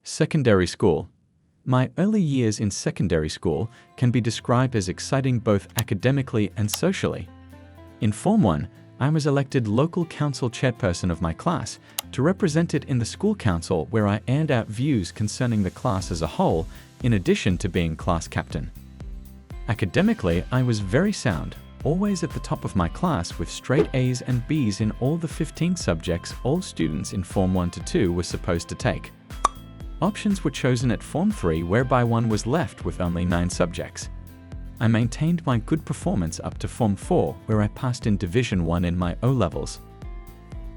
Secondary school. My early years in secondary school can be described as exciting both academically and socially. In Form 1, I was elected local council chairperson of my class to represent it in the school council, where I aired out views concerning the class as a whole, in addition to being class captain. Academically, I was very sound, always at the top of my class with straight A's and B's in all the 15 subjects all students in Form 1 to 2 were supposed to take. Options were chosen at Form 3, whereby one was left with only 9 subjects. I maintained my good performance up to Form 4, where I passed in Division 1 in my O-levels.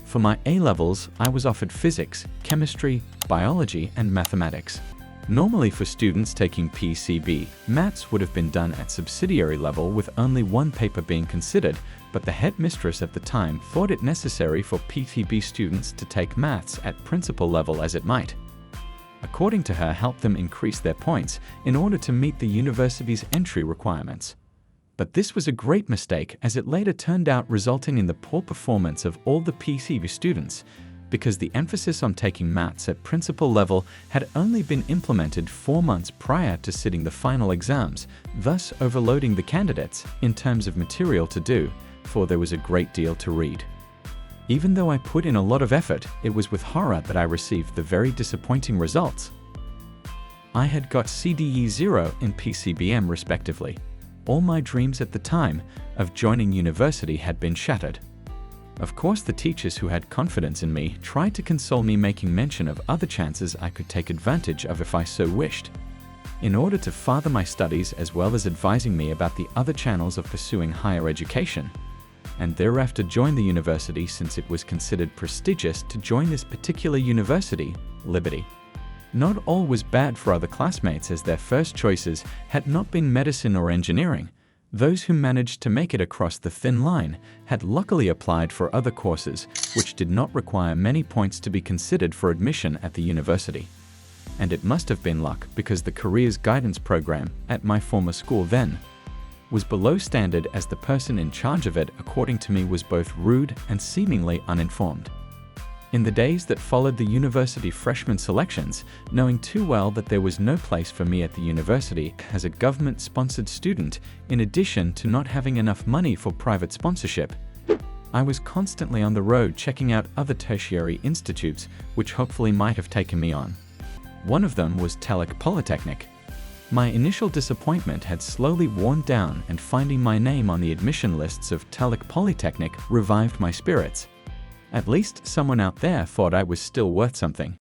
For my A-levels, I was offered physics, chemistry, biology, and mathematics. Normally for students taking PCB, maths would have been done at subsidiary level with only one paper being considered, but the headmistress at the time thought it necessary for PCB students to take maths at principal level, as it might, according to her, help them increase their points in order to meet the university's entry requirements. But this was a great mistake, as it later turned out resulting in the poor performance of all the PCB students, because the emphasis on taking maths at principal level had only been implemented 4 months prior to sitting the final exams, thus overloading the candidates in terms of material to do, for there was a great deal to read. Even though I put in a lot of effort, it was with horror that I received the very disappointing results. I had got CDE 0 and PCBM respectively. All my dreams at the time of joining university had been shattered. Of course, the teachers who had confidence in me tried to console me, making mention of other chances I could take advantage of if I so wished, in order to further my studies, as well as advising me about the other channels of pursuing higher education, and thereafter join the university, since it was considered prestigious to join this particular university, Liberty. Not all was bad for other classmates, as their first choices had not been medicine or engineering. Those who managed to make it across the thin line had luckily applied for other courses, which did not require many points to be considered for admission at the university. And it must have been luck, because the careers guidance program at my former school then was below standard, as the person in charge of it, according to me, was both rude and seemingly uninformed. In the days that followed the university freshman selections, knowing too well that there was no place for me at the university as a government-sponsored student, in addition to not having enough money for private sponsorship, I was constantly on the road checking out other tertiary institutes which hopefully might have taken me on. One of them was Telek Polytechnic. My initial disappointment had slowly worn down, and finding my name on the admission lists of Telek Polytechnic revived my spirits. At least someone out there thought I was still worth something.